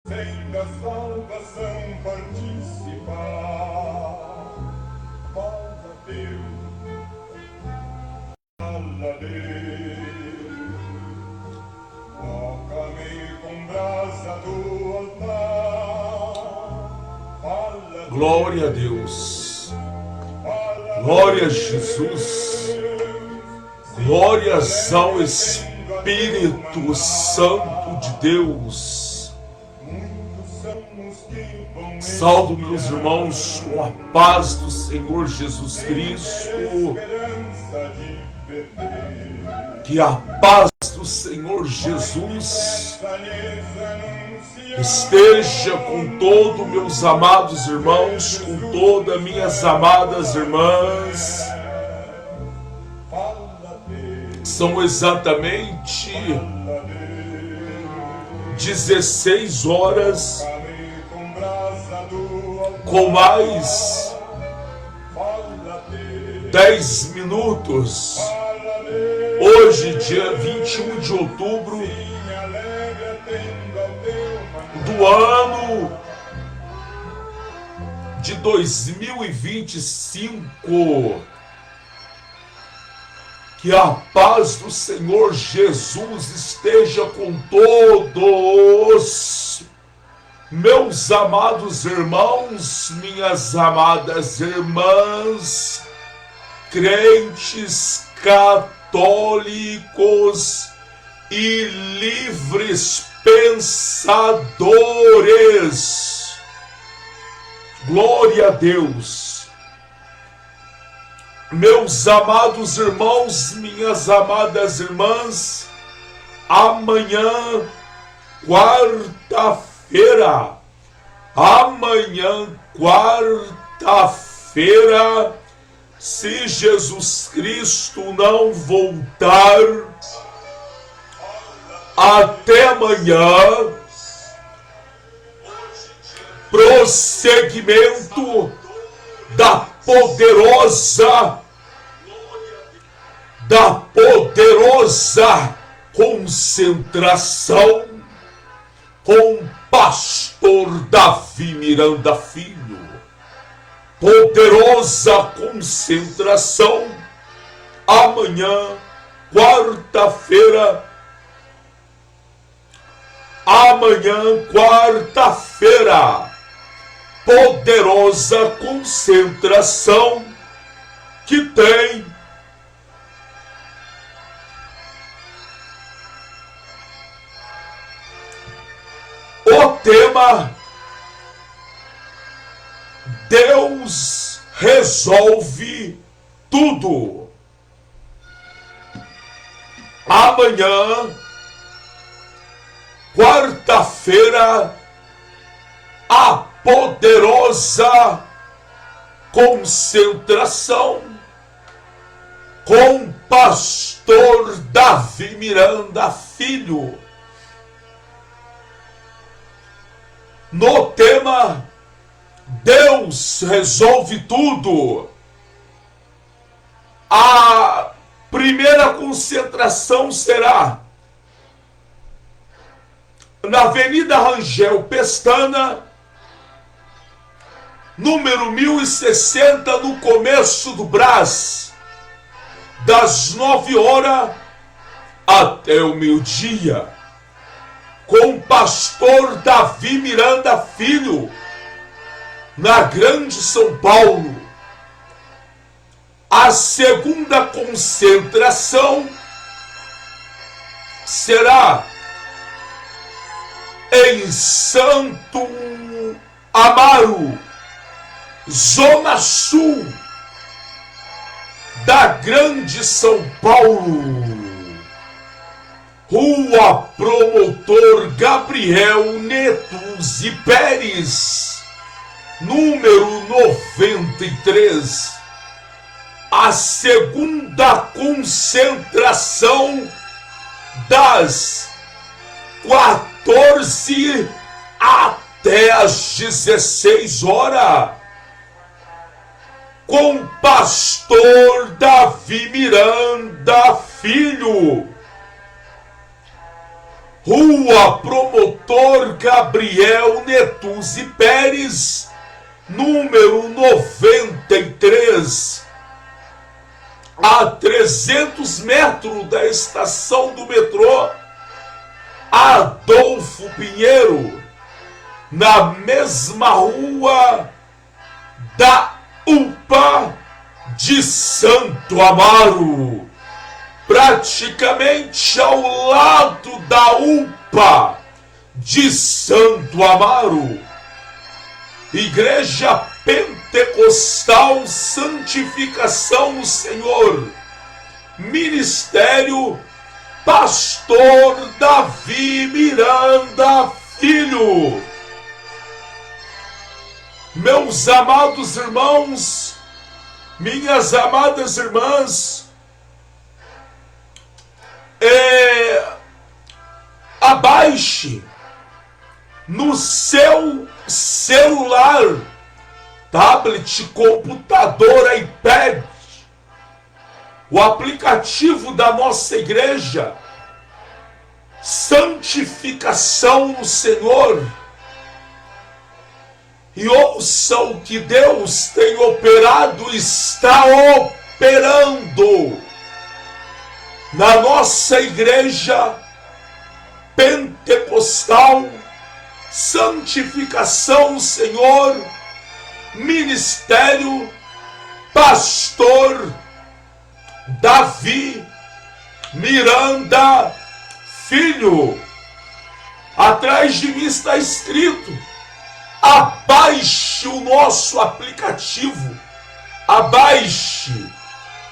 sem da salvação participar. Fala a Deus, fala a Deus, toca-me com brasa do altar. Fala a Deus, Glória a Deus, glória a Jesus, glórias ao Espírito Santo de Deus. Salve, meus irmãos, com a paz do Senhor Jesus Cristo. Que a paz do Senhor Jesus esteja com todos meus amados irmãos, com todas minhas amadas irmãs. São exatamente 16 horas com mais 10 minutos. Hoje, dia 21 de outubro do ano de 2025. Que a paz do Senhor Jesus esteja com todos, meus amados irmãos, minhas amadas irmãs, crentes católicos e livres pensadores. Glória a Deus. Meus amados irmãos, minhas amadas irmãs, amanhã, quarta-feira, se Jesus Cristo não voltar, até amanhã, prosseguimento da poderosa concentração com pastor Davi Miranda Filho. Poderosa concentração amanhã, quarta-feira. Poderosa concentração que tem o tema Deus resolve tudo. Amanhã, quarta-feira, a poderosa concentração com pastor Davi Miranda Filho, no tema Deus resolve tudo. A primeira concentração será na Avenida Rangel Pestana, número 1060, no começo do Brás, das 9 horas até o meio-dia, com o pastor Davi Miranda Filho, na Grande São Paulo. A segunda concentração será em Santo Amaro, Zona Sul da Grande São Paulo, Rua Promotor Gabriel Netos e Pérez, número 93. A segunda concentração das 14 até as 16 horas, com pastor Davi Miranda Filho, Rua Promotor Gabriel Netuzzi Pérez, número 93, a 300 metros da estação do metrô Adolfo Pinheiro, na mesma rua da UPA de Santo Amaro, praticamente ao lado da UPA de Santo Amaro. Igreja Pentecostal Santificação no Senhor, Ministério Pastor Davi Miranda Filho. Meus amados irmãos, minhas amadas irmãs, abaixe no seu celular, tablet, computador, iPad, o aplicativo da nossa igreja, Santificação no Senhor, e ouça o que Deus tem operado, está operando na nossa igreja pentecostal, Santificação no Senhor, Ministério Pastor Davi Miranda Filho. Atrás de mim está escrito: abaixe o nosso aplicativo, abaixe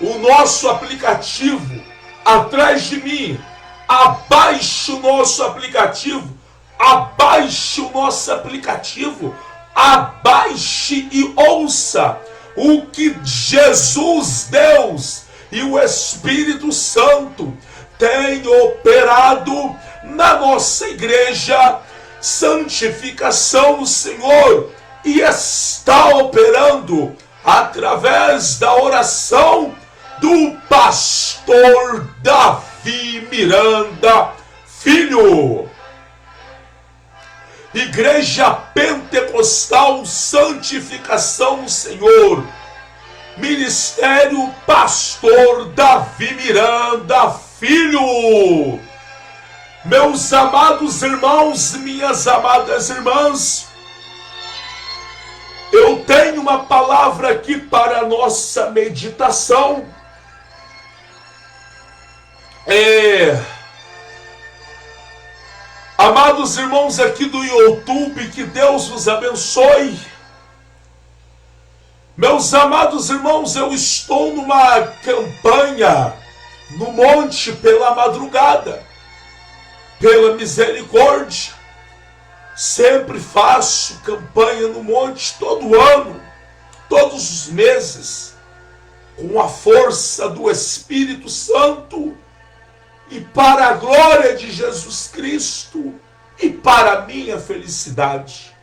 o nosso aplicativo. Atrás de mim, abaixe o nosso aplicativo, abaixe o nosso aplicativo, abaixe e ouça o que Jesus, Deus e o Espírito Santo têm operado na nossa igreja Santificação no Senhor, e está operando através da oração do pastor Davi Miranda Filho. Igreja Pentecostal Santificação no Senhor, Ministério Pastor Davi Miranda Filho. Meus amados irmãos, minhas amadas irmãs, eu tenho uma palavra aqui para a nossa meditação. Amados irmãos aqui do YouTube, que Deus vos abençoe. Meus amados irmãos, eu estou numa campanha no monte pela madrugada, pela misericórdia. Sempre faço campanha no monte todo ano, todos os meses, com a força do Espírito Santo, e para a glória de Jesus Cristo e para a minha felicidade.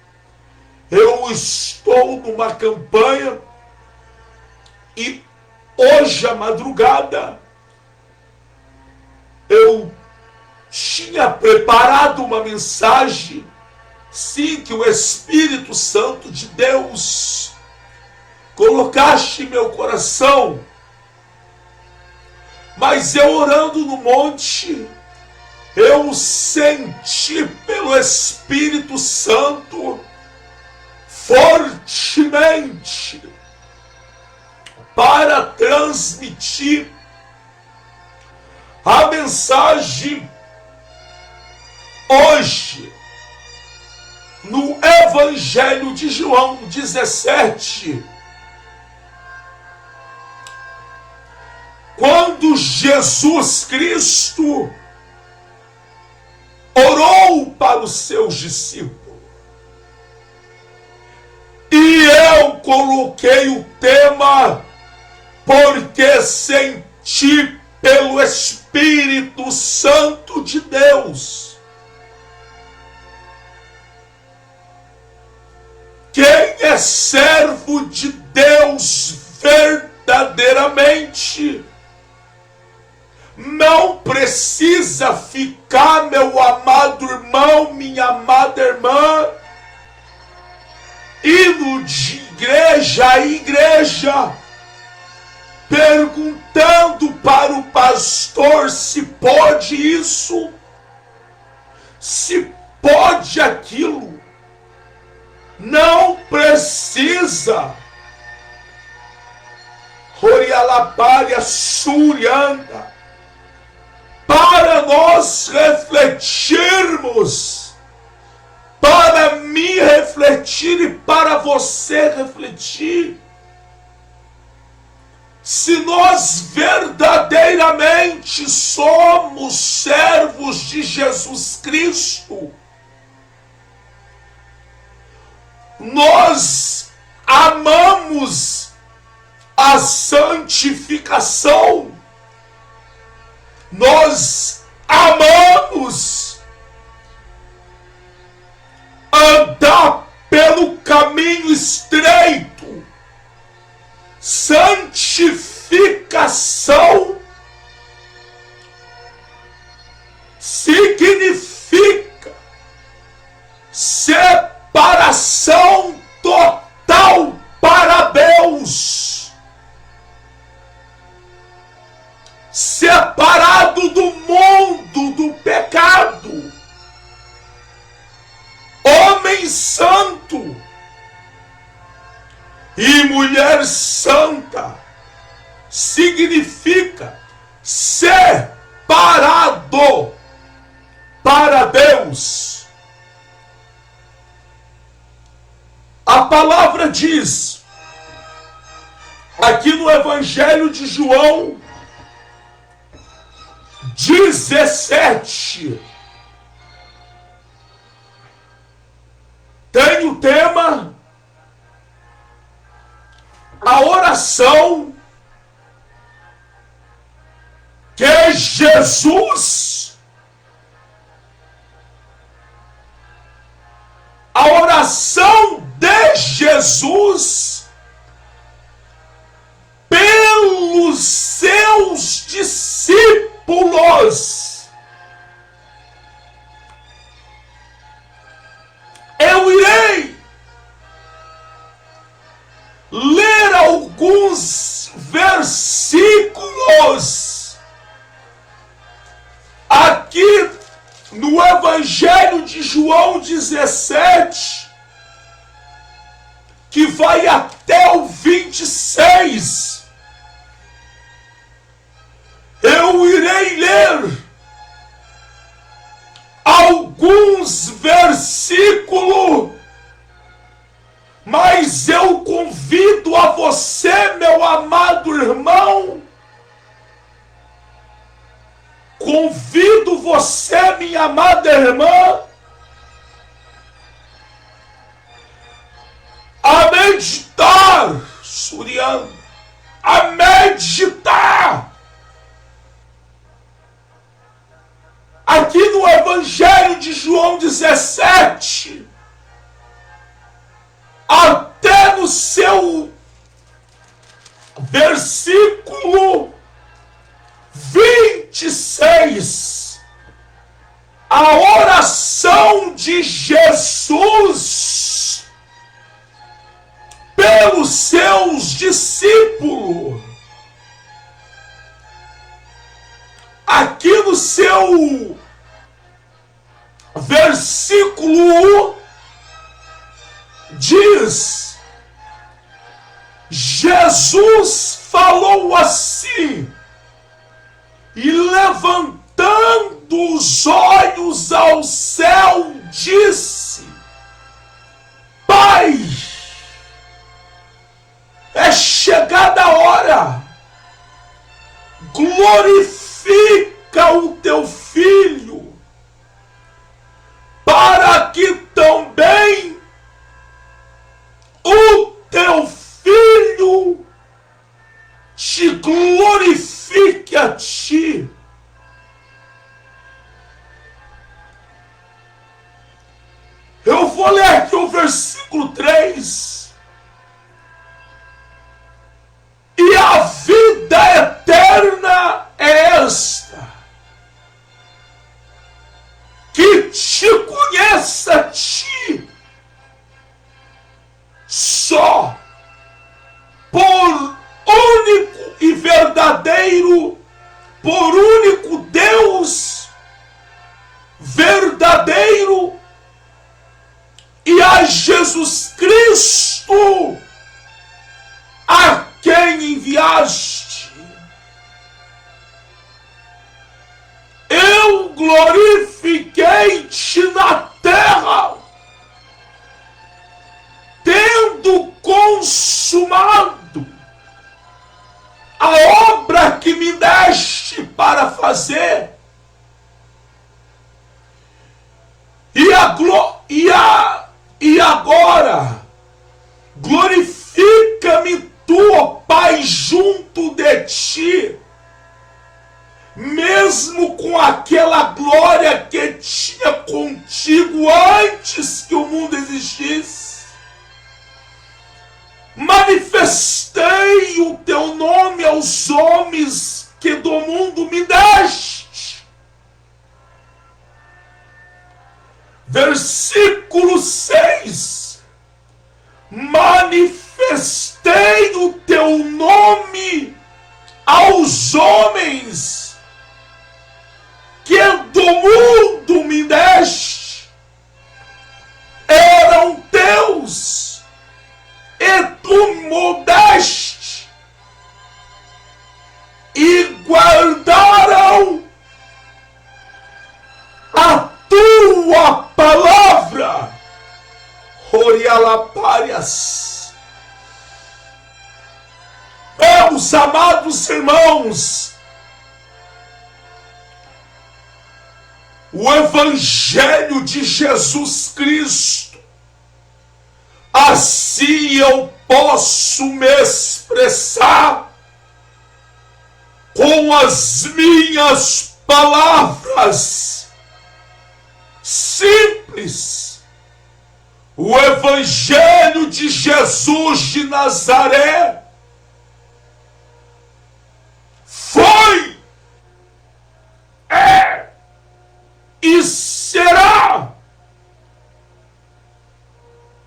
Eu estou numa campanha e hoje à madrugada eu tinha preparado uma mensagem, sim, que o Espírito Santo de Deus colocaste em meu coração. Mas eu orando no monte, eu senti pelo Espírito Santo fortemente para transmitir a mensagem hoje no Evangelho de João 17. Quando Jesus Cristo orou para os seus discípulos, e eu coloquei o tema porque senti pelo Espírito Santo de Deus. Quem é servo de Deus verdadeiramente não precisa ficar, meu amado irmão, minha amada irmã, indo de igreja em igreja, perguntando para o pastor se pode isso, se pode aquilo. Não precisa. Orialapária Surianda, para nós refletirmos, para mim refletir e para você refletir, se nós verdadeiramente somos servos de Jesus Cristo, nós amamos a santificação, nós amamos andar pelo caminho estreito. Santificação significa separação total para Deus, separado do mundo, do pecado. Homem santo e mulher santa significa separado para Deus. A palavra diz, aqui no Evangelho de João 17, tem o tema, a oração que Jesus, a oração de Jesus pelos seus discípulos. Eu irei ler alguns versículos aqui no Evangelho de João 17, que vai até o 26. Eu irei ler alguns versículos, mas eu convido a você, meu amado irmão, convido você, minha amada irmã, a meditar, Suriano, a meditar aqui no Evangelho de João 17, até no seu versículo 26, a oração de Jesus pelos seus discípulos. Aqui no seu versículo 1 diz, Jesus falou assim, e levantando os olhos ao céu, disse, Pai, é chegada a hora, glorifica o teu Filho, para que também o teu Filho te glorifique a ti. Eu vou ler aqui o versículo 3. E a vida eterna é esta, a Jesus Cristo, a quem enviaste. Eu glorifiquei-te na terra, tendo consumado a obra que me deste para fazer. E agora, glorifica-me tu, ó Pai, junto de ti, mesmo com aquela glória que tinha contigo antes que o mundo existisse. Manifestei o teu nome aos homens que do mundo me deste. Versículo 6. Manifestei o teu nome aos homens que do mundo me deste. Eram teus, e tu mudaste, e guardaram a tua palavra. Orialapárias. Meus amados irmãos, o Evangelho de Jesus Cristo, assim eu posso me expressar com as minhas palavras simples. O Evangelho de Jesus de Nazaré foi, é e será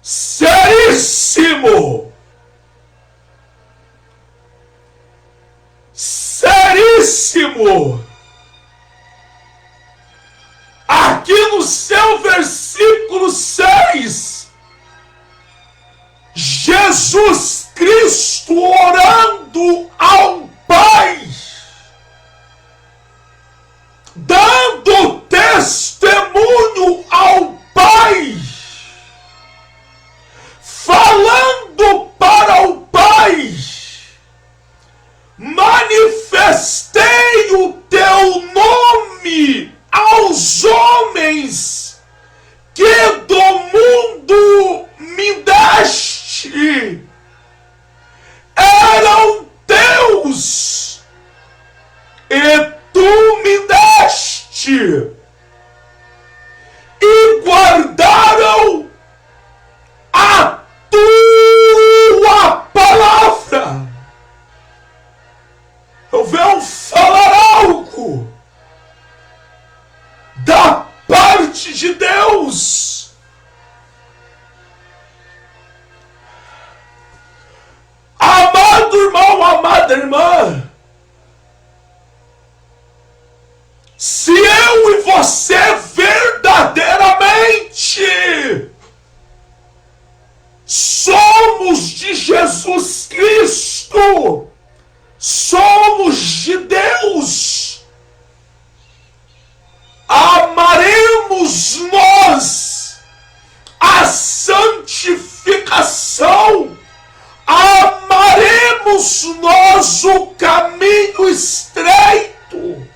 seríssimo, seríssimo. Aqui no seu versículo 6, Jesus Cristo orando ao Pai, dando testemunho ao Pai, falando para o Pai: manifestei o teu nome aos homens que do mundo me deste. Eram teus, e tu me deste, e guardaram a tua palavra. Eu venho falar algo da parte de Deus. Amado irmão, amada irmã, se eu e você verdadeiramente somos de Jesus Cristo, somos de Deus, amaremos nós a santificação, amaremos nós o caminho estreito.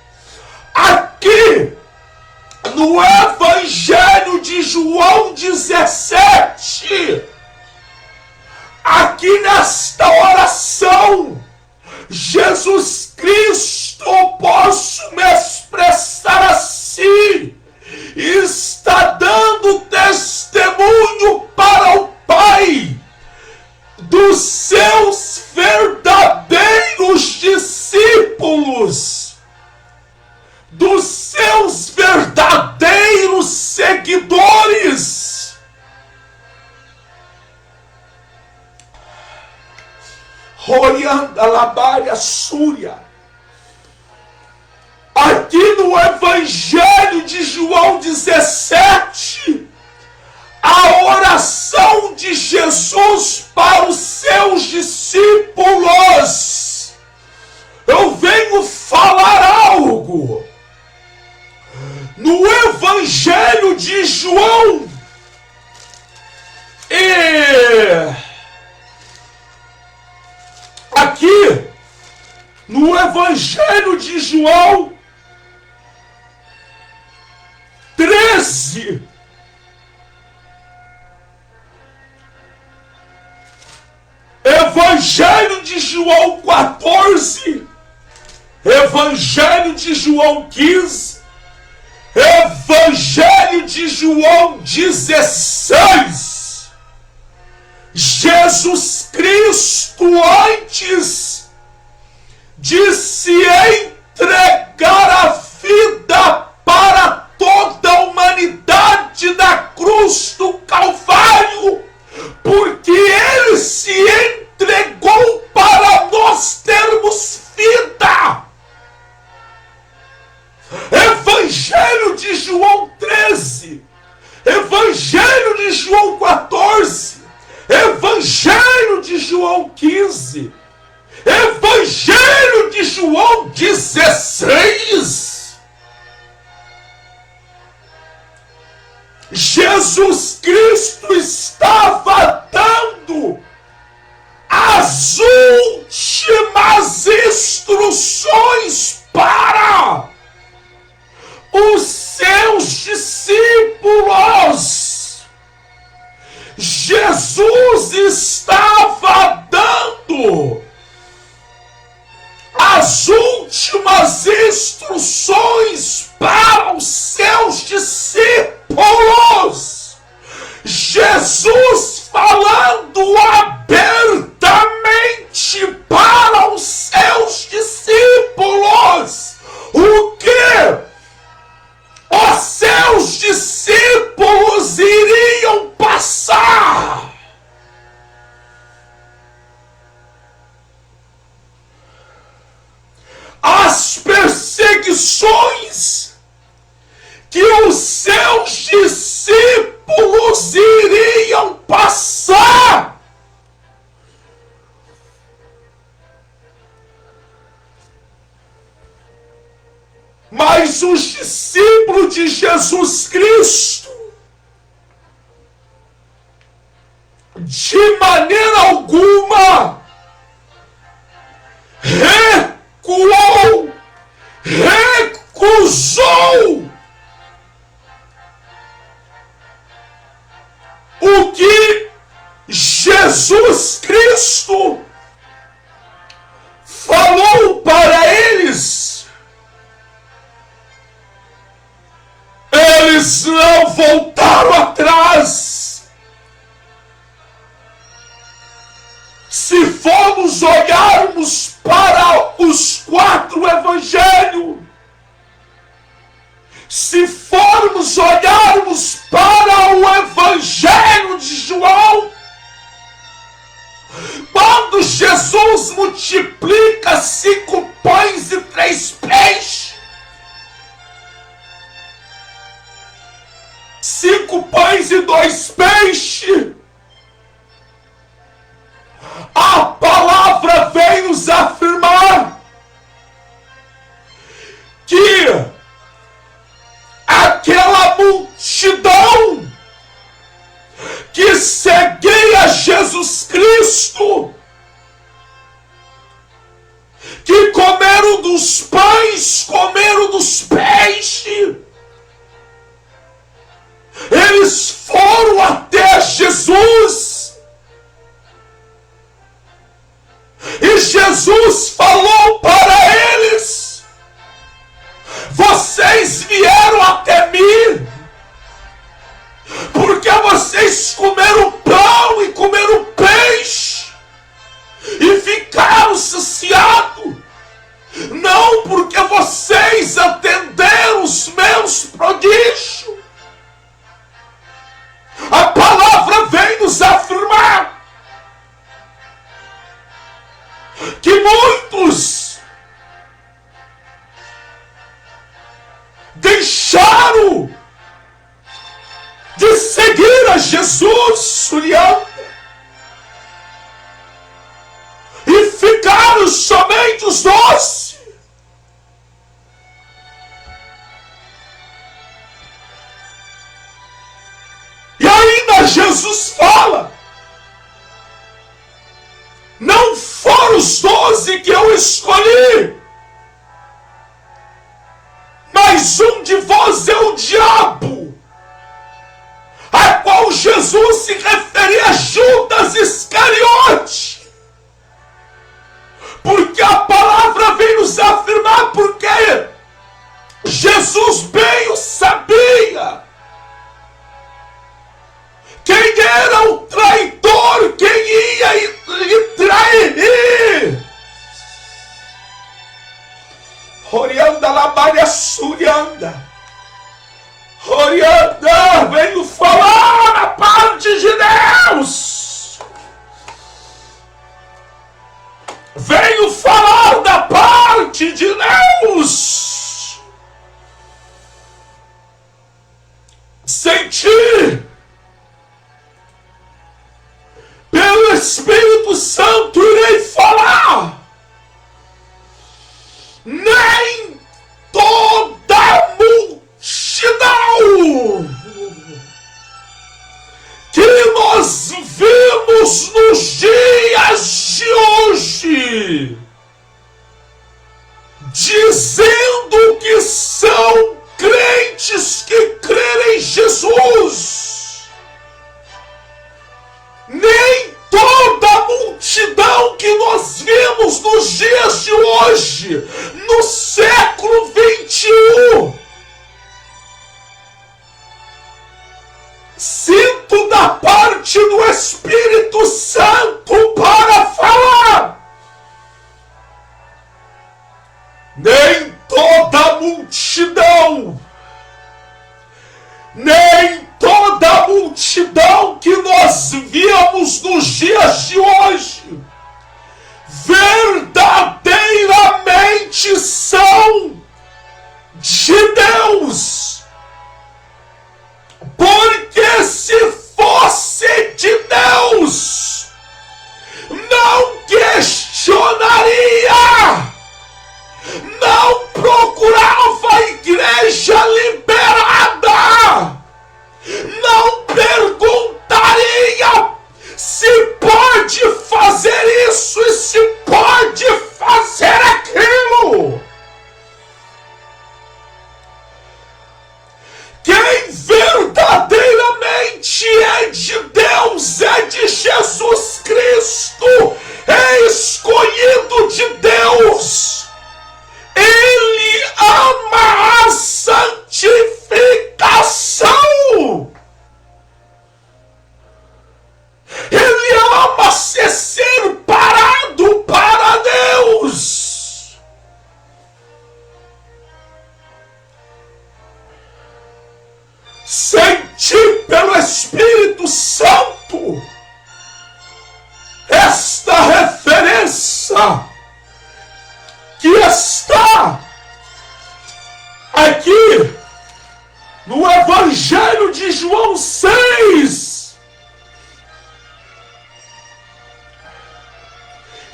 Aqui no Evangelho de João 17, aqui nesta oração, Jesus Cristo, posso me expressar assim, está dando testemunho para o Pai dos seus verdadeiros discípulos, dos seus verdadeiros seguidores. Orianda Labaria Súria. Aqui no Evangelho de João 17, a oração decisão de Jesus para os seus discípulos, eu venho falar algo. No Evangelho de João, aqui, no Evangelho de João 13, Evangelho de João 14, Evangelho de João 15, Evangelho de João 16, Jesus Cristo, antes de se entregar a vida para toda a humanidade na cruz do Calvário, porque Ele se entregou para nós termos vida. Evangelho de João 13, Evangelho de João 14, Evangelho de João 15, Evangelho de João 16. Jesus Cristo estava dando as últimas instruções para os seus discípulos. Jesus estava dando as últimas instruções para os seus discípulos. Jesus falando abertamente para os seus discípulos. O que os seus discípulos iriam passar. As perseguições que os seus discípulos iriam passar. Mas os discípulos de Jesus Cristo, de maneira alguma, recuou, recusou o que Jesus Cristo falou para eles. Eles não voltaram atrás. Se formos olharmos para os 4 evangelhos, se formos olharmos para o Evangelho de João, quando Jesus multiplica 5 pães e 3 peixes, 5 pães e 2 peixes, a palavra vem nos afirmar que aquela multidão que seguia Jesus Cristo, que comeram dos pães, comeram dos peixes, eles foram até Jesus e Jesus falou para eles: vocês vieram até mim porque vocês comeram pão e comeram peixe e ficaram saciados, não porque vocês atenderam os meus prodígios. A palavra vem nos afirmar que muitos Surianda. E ficaram somente os 12. E ainda Jesus fala: não foram os 12 que eu escolhi, mas um de vós é o diabo, a qual Jesus se referia a Judas Iscariote. Porque a palavra vem nos afirmar, porque Jesus bem o sabia quem era o traidor, quem ia lhe trair. Orianda Labaria Surianda. Orianda, venho falar a parte de Deus. Venho falar da parte de Deus. Sentir pelo Espírito Santo irei falar. Nem toda a multidão que nós vimos nos dias de hoje, dizendo que são crentes que creem em Jesus, nem toda a multidão que nós vimos nos dias de hoje, no século 21, sinto da parte do Espírito Santo para falar. Nem toda a multidão, nem toda a multidão que nós víamos nos dias de hoje, verdadeiramente são de Deus. Porque se fosse de Deus, não questionaria, não procurava a igreja liberada, não perguntaria se pode fazer isso e se pode fazer aquilo. Quem verdadeiramente é de Deus, é de Jesus Cristo, é escolhido de Deus. Ele ama a santificação. Ele ama ser separado para Deus. Senti pelo Espírito Santo esta referência que está aqui no Evangelho de João 6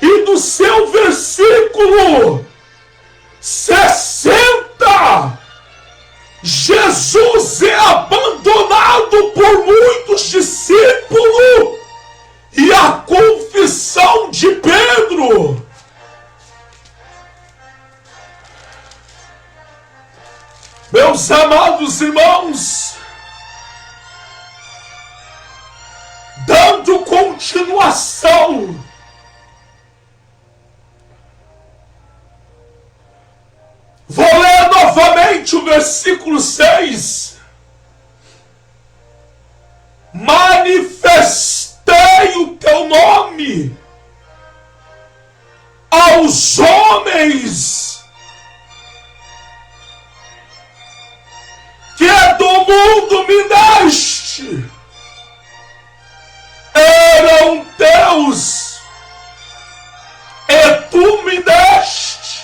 e no seu versículo 60, Jesus é abandonado por muitos discípulos e a confissão de Pedro. Meus amados irmãos, dando continuação vou ler novamente o versículo 6. Manifestei o teu nome aos homens que do mundo me deste. Eram teus e tu me deste.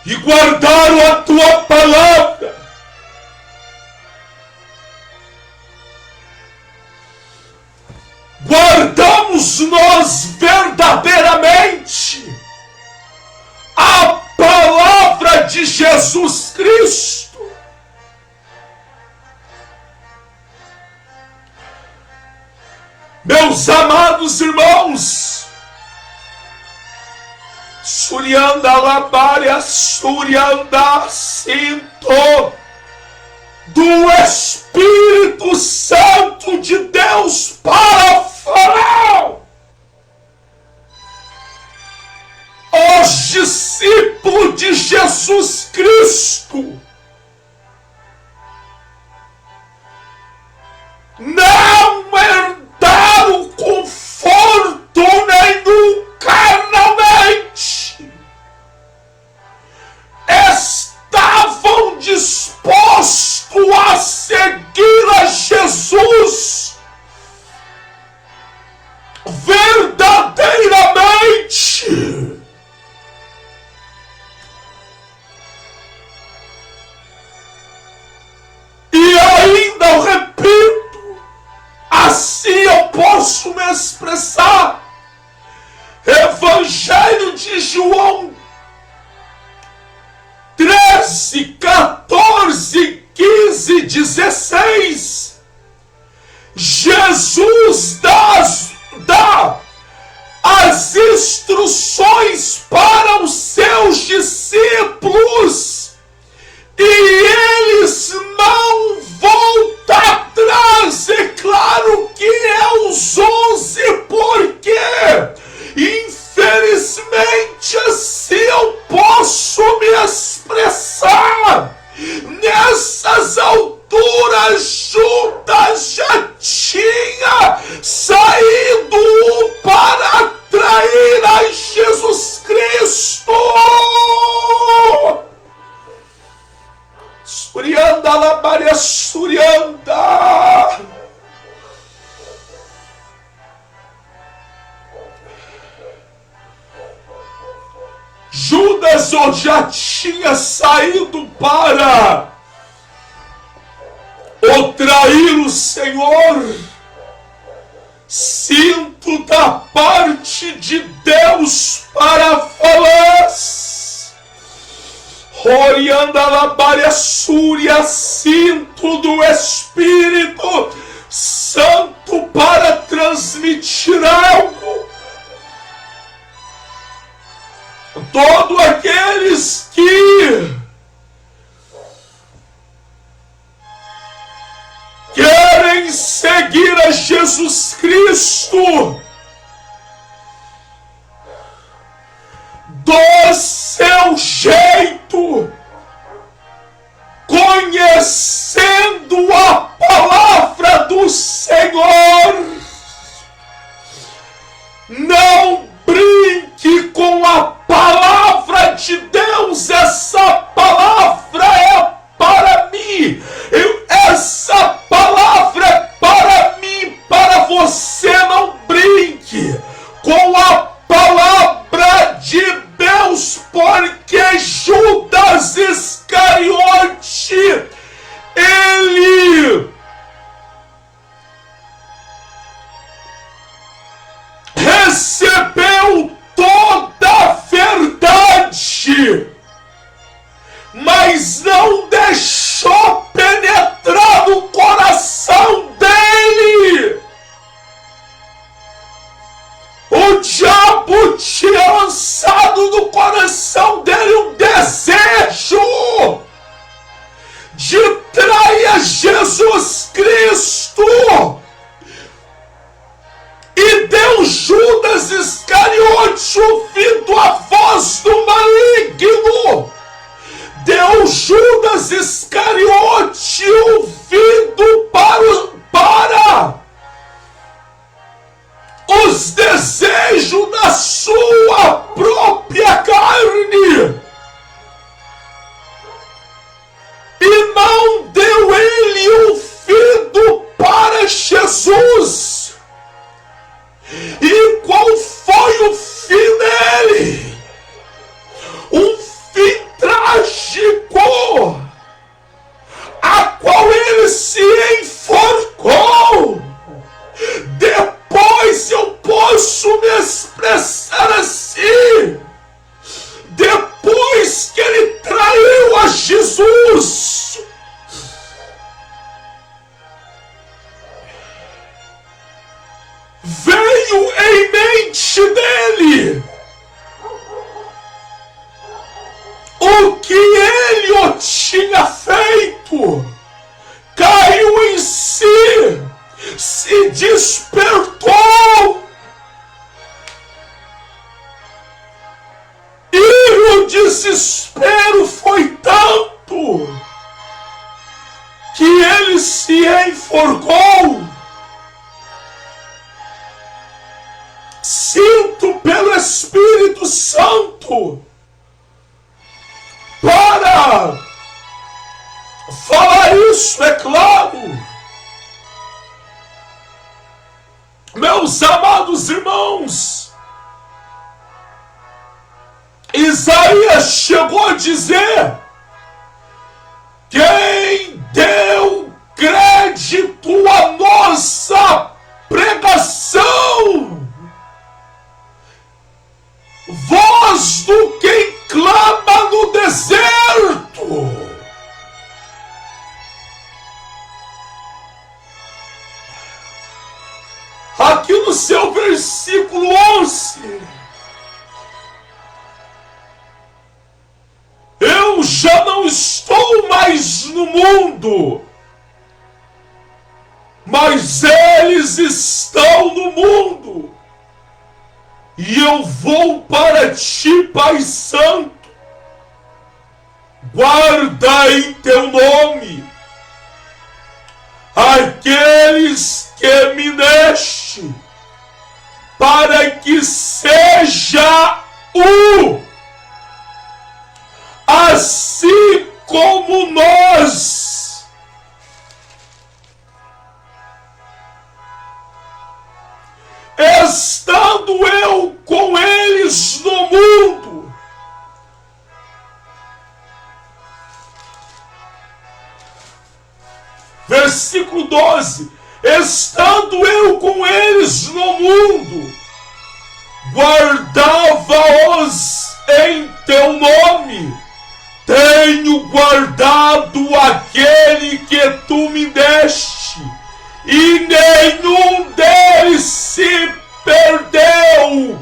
E guardaram a tua palavra. temos nós verdadeiramente a palavra de Jesus Cristo? Meus amados irmãos, Surianda Labaria, Surianda Sinto, do Espírito Santo de Deus para falar. Os discípulos de Jesus Cristo não herdaram conforto nenhum carnalmente. Estavam dispostos a seguir a Jesus verdadeiramente. E ainda eu repito, assim eu posso me expressar. Evangelho de João 13, 14, 15, 16. Jesus dá as instruções para os seus discípulos e eles não voltam atrás. É claro que é os 11, porque infelizmente assim eu posso me expressar. Nessas alturas, Judas já tinha saído para trair a Jesus Cristo. Surianda Labaria, Surianda. Judas já tinha saído para o trair o Senhor. Sinto da parte de Deus para falar. Orianda Labaria Súria, sinto do Espírito Santo para transmitir algo. Todos aqueles que querem seguir a Jesus Cristo do seu jeito, conhecendo a palavra do Senhor, não brinque com a palavra de Deus. Essa palavra é para mim, essa palavra é para mim, para você. Não brinque com a palavra de Deus, porque Judas Iscariote, ele recebeu toda a verdade, mas não deixou penetrar no coração dele. O diabo tinha lançado no coração dele um desejo de trair Jesus Cristo. E deu Judas Iscariote, ouvindo a voz do maligno. Deu Judas Iscariote ouvido para os desejos da sua própria carne. E não deu ele ouvido para Jesus. E qual foi o fim dele? Um fim trágico, a qual ele se enforcou. Depois eu posso veio em mente dele o que ele o tinha feito, caiu em si, se despertou, e o desespero foi tanto que ele se enforcou. Sinto pelo Espírito Santo para falar isso, é claro. Meus amados irmãos, Isaías chegou a dizer: quem deu crédito à nossa pregação? Voz do quem clama no deserto. Aqui no seu versículo 11, eu já não estou mais no mundo, mas eles estão no mundo, e eu vou para ti, Pai Santo. Guarda em teu nome aqueles que me deste, para que seja assim como nós. Estando eu com eles no mundo, versículo 12, estando eu com eles no mundo, guardava-os em teu nome, tenho guardado aquele que tu me deste, e nenhum deles se perdeu,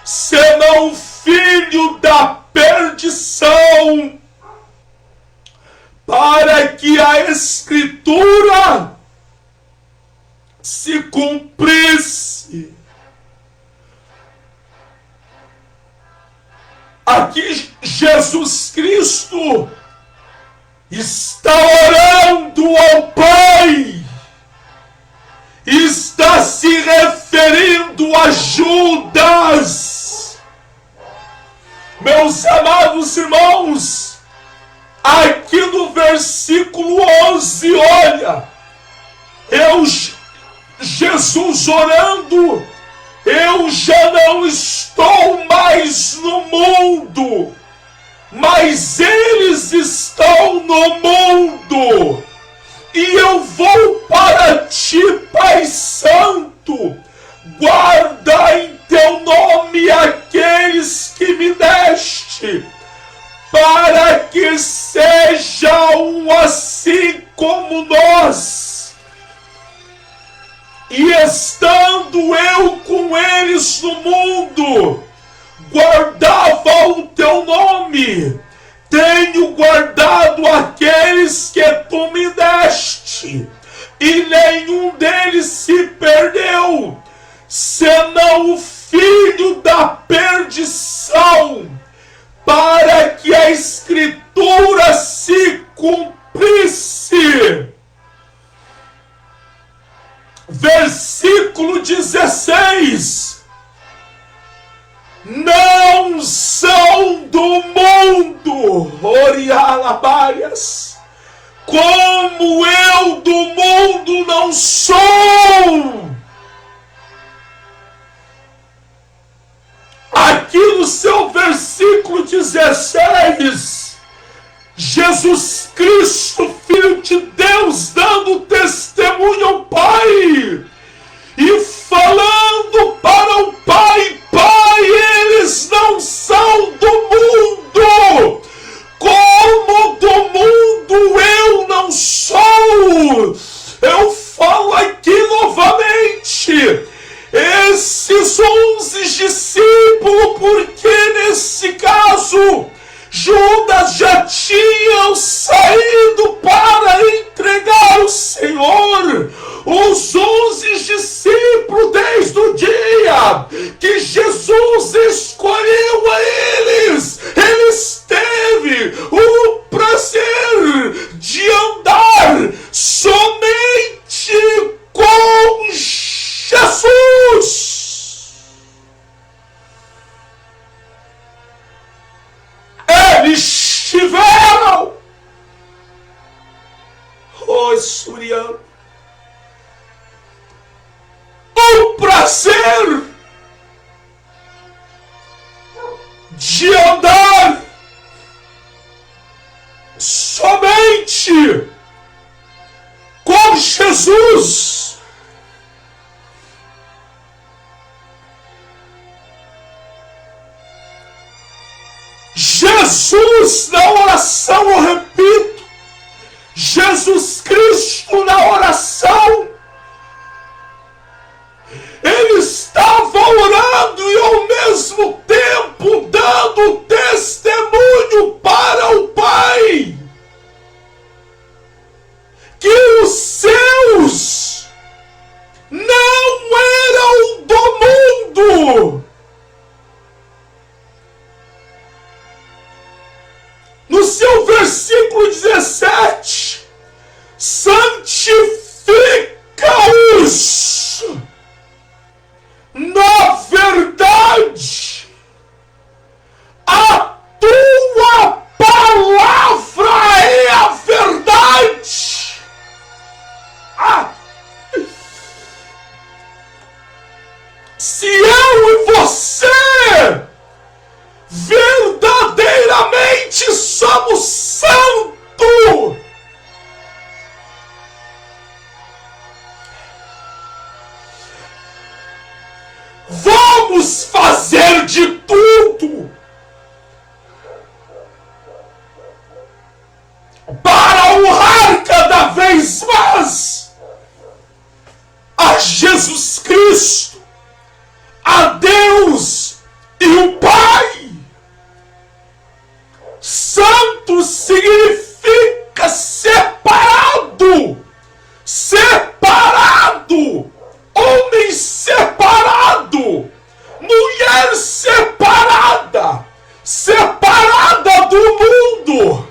senão o filho da perdição, para que a Escritura se cumprisse. Aqui Jesus Cristo está orando ao Pai, está se referindo a Judas. Meus amados irmãos, aqui no versículo 11, olha, Jesus orando, eu já não estou mais no mundo, mas eles estão no mundo, e eu vou para ti, Pai Santo, guarda em teu nome aqueles que me deste, para que sejam assim como nós. E estando eu com eles no mundo, guardava o teu nome, tenho guardado aqueles que tu me deste, e nenhum deles se perdeu, senão o filho da perdição, para que a Escritura se cumprisse. Versículo 16: não são do mundo, Orialabaias, como eu do mundo não sou. Aqui no seu versículo 16, Jesus Cristo, Filho de Deus, dando testemunho ao Pai e falando para o Pai: Pai, eles não são do mundo, como do mundo eu não sou. Eu falo aqui novamente, prazer de andar somente com Jesus. Jesus na oração, eu repito, Jesus Cristo na oração, ele estava orando e ao mesmo tempo dando testemunho para o Pai que os seus não eram do mundo. No seu versículo 17, santifica-os na verdade, a tua palavra é a verdade. Se eu e você verdadeiramente somos santos, vamos fazer de tudo para honrar cada vez mais a Jesus Cristo, a Deus e o Pai. Santo significa separado, separado, homem separado, mulher separada, separada do mundo,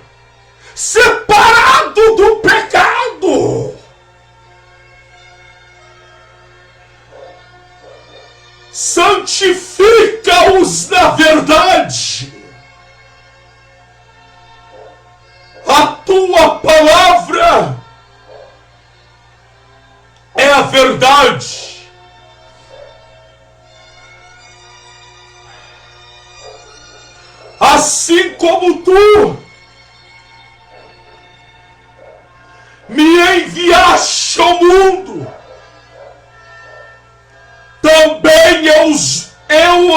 separado do pecado. Santifica-os na verdade. A tua palavra é a verdade. Assim como tu me enviaste ao mundo, também eu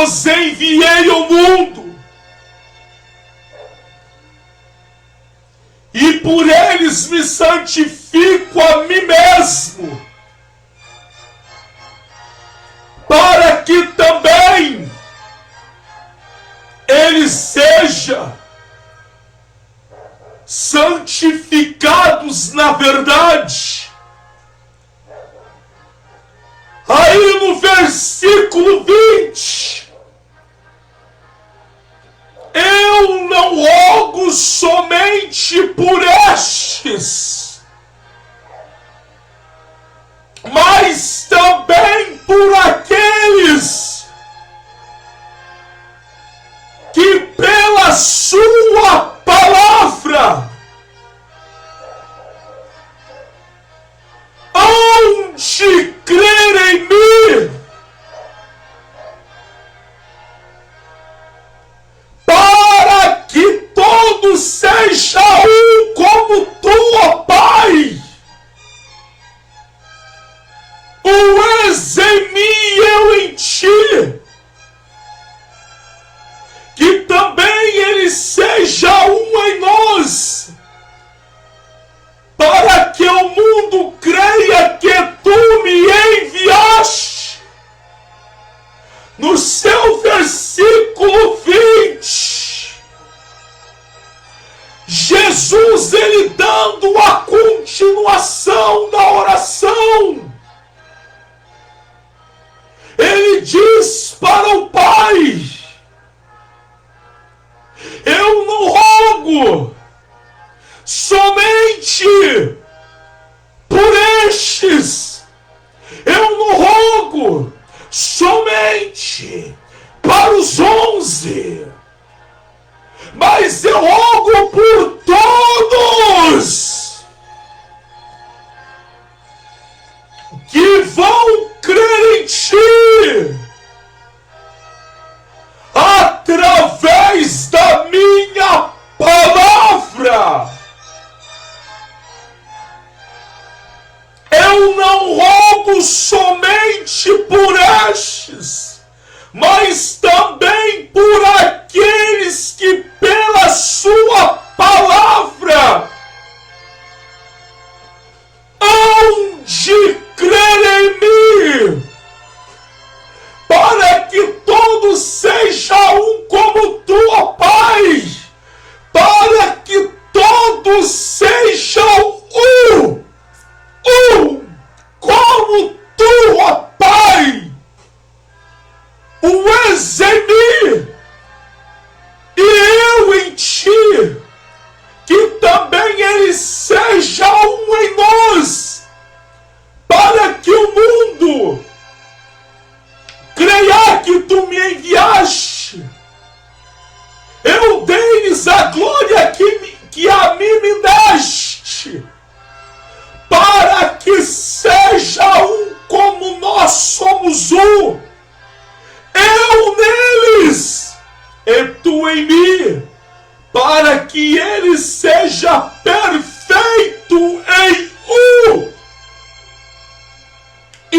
os enviei ao mundo. E por eles me santifico a mim mesmo, para que também eles sejam santificados na verdade. Aí no versículo 20, eu não rogo somente por estes, mas também por aqueles que pela sua palavra hão de crer em mim, para que todos sejam um como tu, ó Pai. Tu és em mim e eu em ti, que também ele seja um em nós, para que o mundo creia que tu me enviaste. No seu versículo 20, Jesus, ele dando a continuação da oração, ele diz para o Pai: eu não rogo somente por estes, eu não rogo somente para os 11, mas eu rogo por todos que vão crer em ti,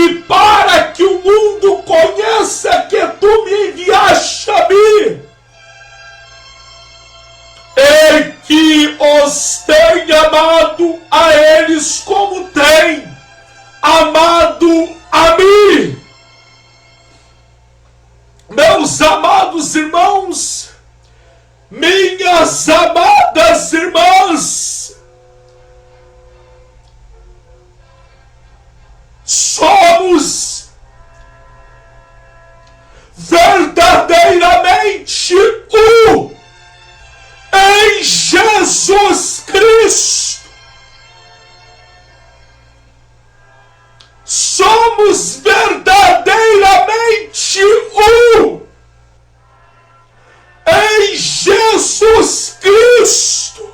e para que o mundo conheça que tu me enviaste a mim, e que os tenha amado a eles como tem amado a mim. Meus amados irmãos, minhas amadas irmãs, somos verdadeiramente um em Jesus Cristo. Somos verdadeiramente um em Jesus Cristo.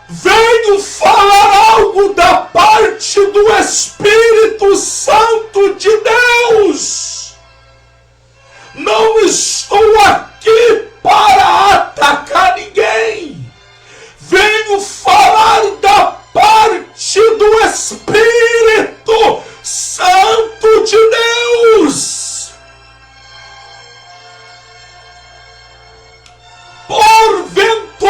Venho falar algo da parte do Espírito Santo de Deus. Não estou aqui para atacar ninguém. Venho falar da parte do Espírito Santo de Deus. Porventura,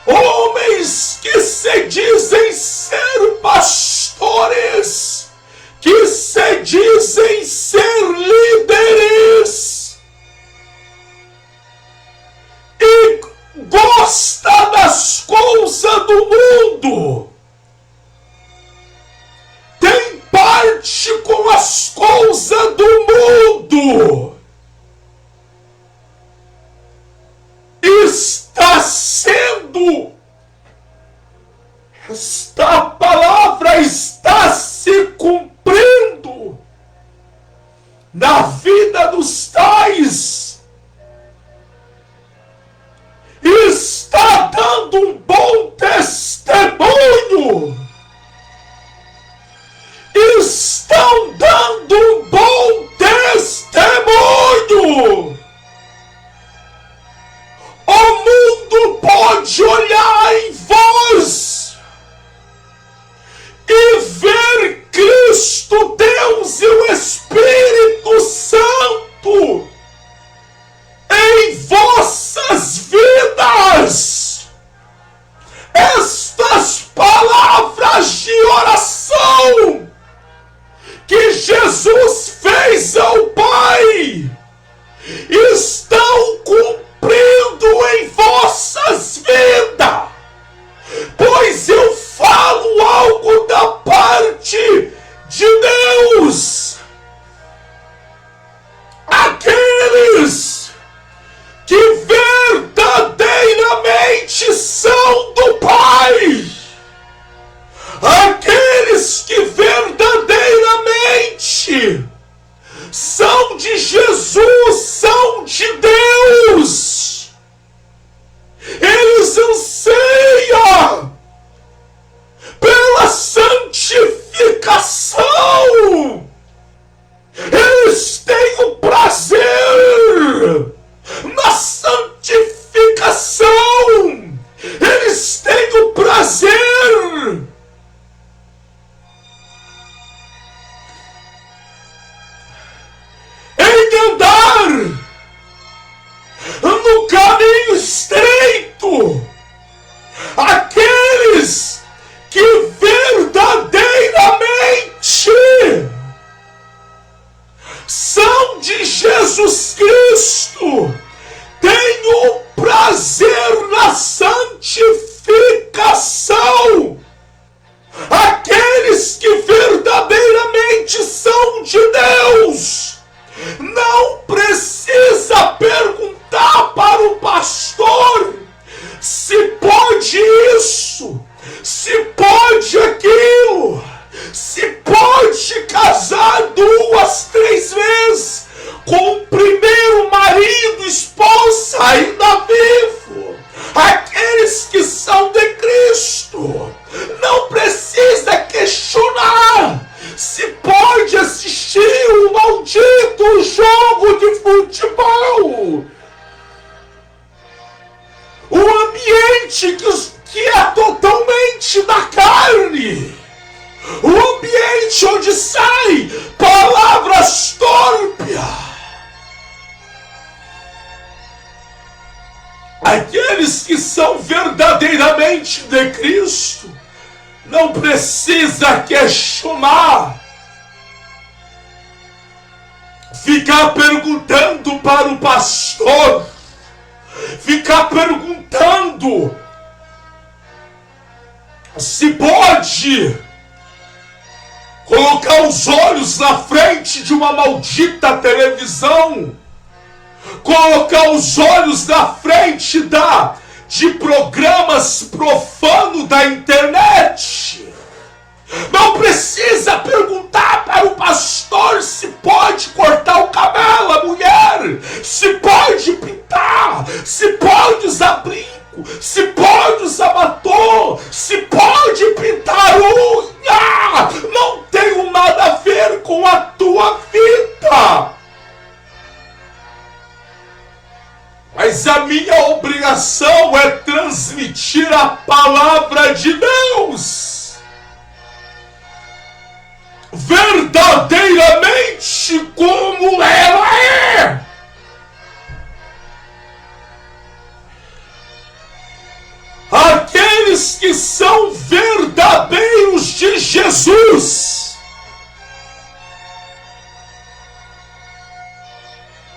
homens que se dizem ser pastores, que se dizem ser líderes, e gosta das coisas do mundo, tem parte com as coisas do mundo, está sendo, esta palavra está se cumprindo na vida dos tais, está dando um bom testemunho, estão dando um bom testemunho. O mundo pode olhar em vós e ver Cristo, Deus e o Espírito Santo em vossas vidas. Estas palavras de oração que Jesus fez ao Pai estão cumprindo em vossas vidas, pois eu falo algo da parte de Deus. Aqueles que verdadeiramente são do Pai, aqueles que verdadeiramente são de Jesus, são de Deus, eles anseiam pela santificação, eles têm o prazer na santificação, eles têm o prazer em andar no caminho estreito. Aqueles que verdadeiramente são de Jesus Cristo têm o prazer na santificação. Aqueles que verdadeiramente são de Deus não precisa perguntar para o pastor se pode isso, se pode aquilo, se pode casar 2, 3 vezes com o primeiro marido, esposa ainda vivo. Aqueles que são de Cristo não precisa questionar se pode assistir um maldito jogo de futebol. O ambiente que é totalmente da carne. O ambiente onde saem palavras torpes. Aqueles que são verdadeiramente de Cristo não precisa questionar, ficar perguntando para o pastor, ficar perguntando se pode colocar os olhos na frente de uma maldita televisão, colocar os olhos na frente de programas profanos da internet. Não precisa perguntar para o pastor se pode cortar o cabelo, a mulher, se pode pintar, se pode usar brinco, se pode usar batom, se pode pintar unha. Não tem nada a ver com a tua vida. Mas a minha obrigação é transmitir a palavra de Deus verdadeiramente como ela é. Aqueles que são verdadeiros de Jesus,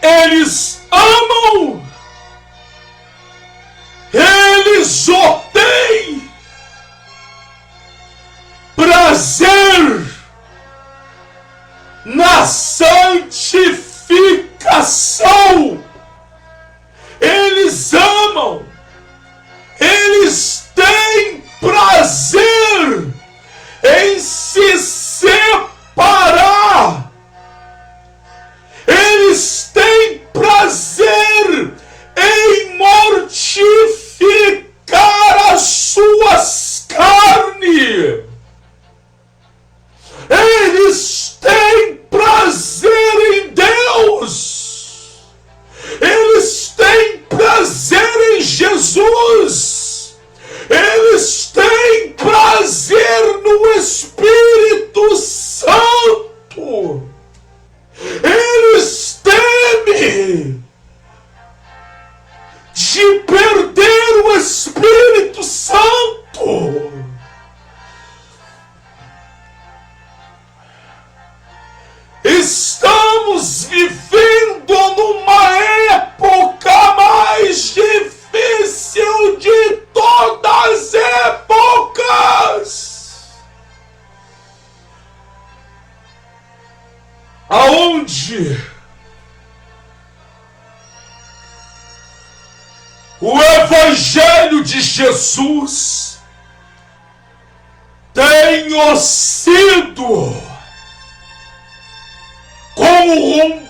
eles amam, eles obtêm prazer na santificação. Eles amam, eles têm prazer em se separar, eles têm prazer em mortificar as suas carnes, eles têm prazer em Deus, eles têm prazer em Jesus, eles têm prazer no Espírito Santo, eles temem de perder o Espírito Santo. Estamos vivendo numa época mais difícil de todas as épocas, aonde o Evangelho de Jesus tem sido corrompido.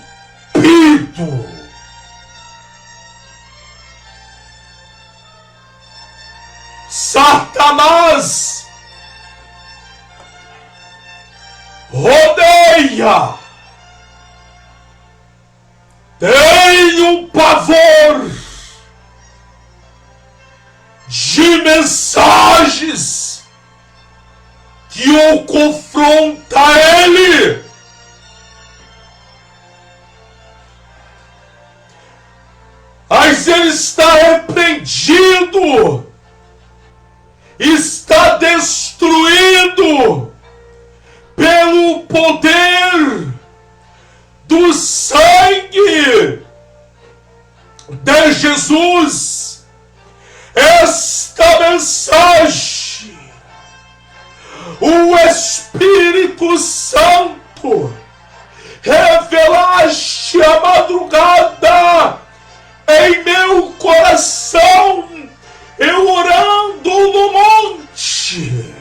Satanás rodeia, tem um pavor de mensagens que o confronta ele. Mas ele está repreendido, está destruído pelo poder do sangue de Jesus. Esta mensagem, o Espírito Santo revelaste à madrugada em meu coração, eu orando no monte,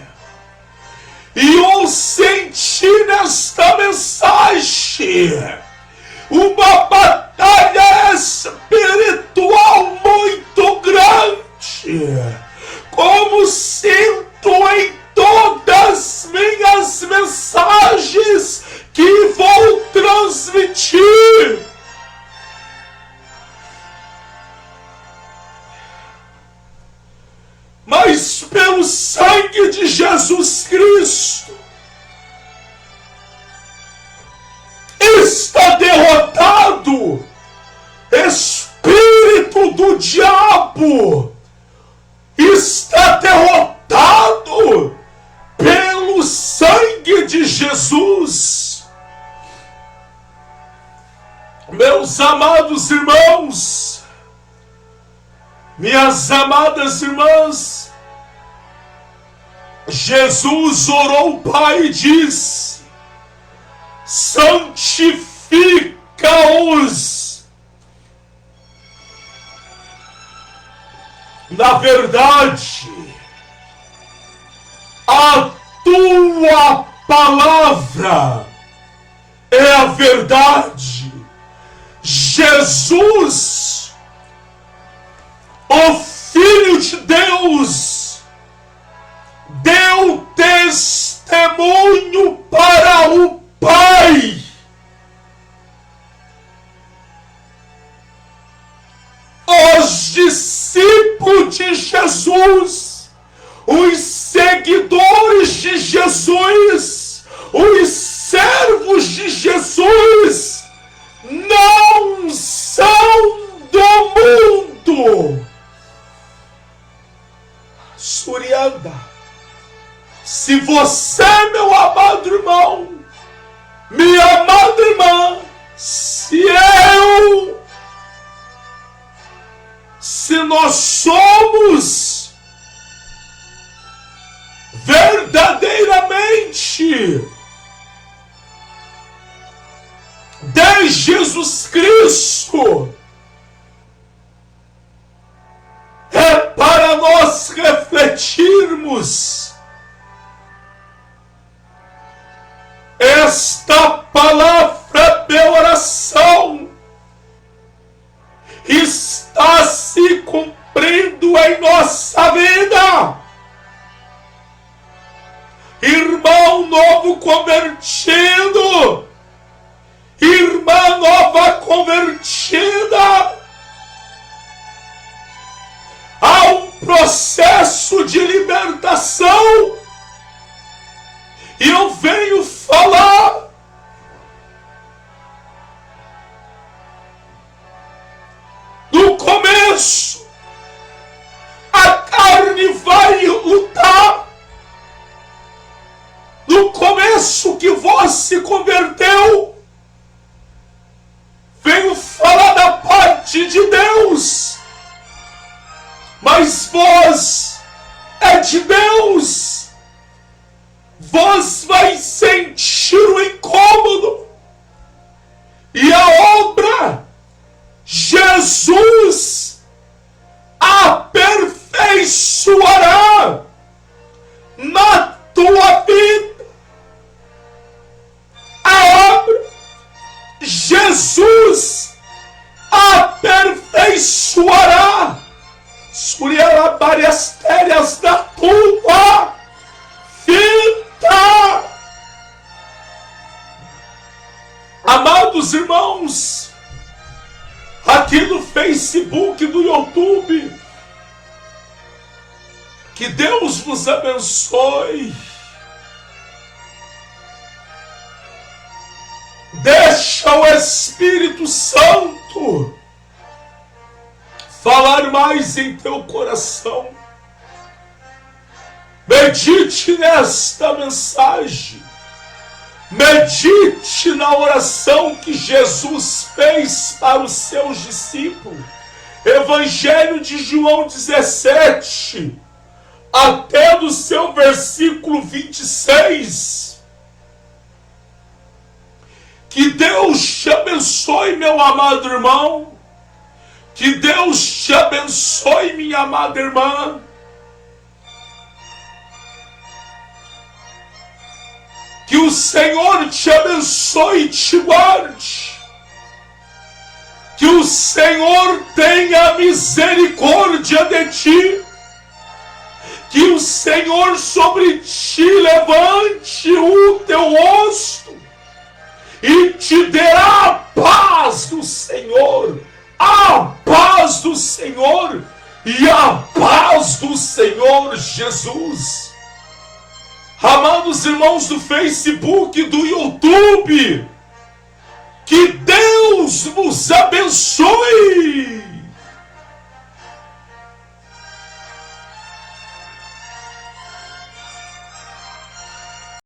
e eu senti nesta mensagem uma batalha espiritual muito grande, como sinto em todas minhas mensagens que vou transmitir. mas pelo sangue de Jesus Cristo está derrotado. Espírito do diabo está derrotado pelo sangue de Jesus. Meus amados irmãos, minhas amadas irmãs, Jesus orou ao Pai e disse: santifica-os. Na verdade, a tua palavra é a verdade. Jesus, o Filho de Deus, deu testemunho para o Pai. Os discípulos de Jesus, os seguidores de Jesus, os servos de Jesus, não são do mundo. Surianda, se você, meu amado irmão, minha amada irmã, se nós somos verdadeiramente de Jesus Cristo, é para nós refletirmos esta palavra de oração está se cumprindo em nossa vida. Irmão novo convertido, irmã nova convertida, há um processo de libertação, e eu venho falar no começo. A carne vai lutar. No começo que vós se converteu, venho falar da parte de Deus, mas vós é de Deus. Vós vai sentir o incômodo, e a obra Jesus aperfeiçoará na tua vida. A obra Jesus aperfeiçoará várias férias da tua vida. Amados irmãos, aqui no Facebook, no YouTube, que Deus vos abençoe. Deixa o Espírito Santo falar mais em teu coração. Medite nesta mensagem. Medite na oração que Jesus fez para os seus discípulos. Evangelho de João 17, até do seu versículo 26. Que Deus te abençoe, meu amado irmão. Que Deus te abençoe, minha amada irmã. Que o Senhor te abençoe e te guarde. Que o Senhor tenha misericórdia de ti. Que o Senhor sobre ti levante o teu rosto e te dê a paz do Senhor. A paz do Senhor. e a paz do Senhor Jesus. Amados irmãos do Facebook, do YouTube, que Deus nos abençoe.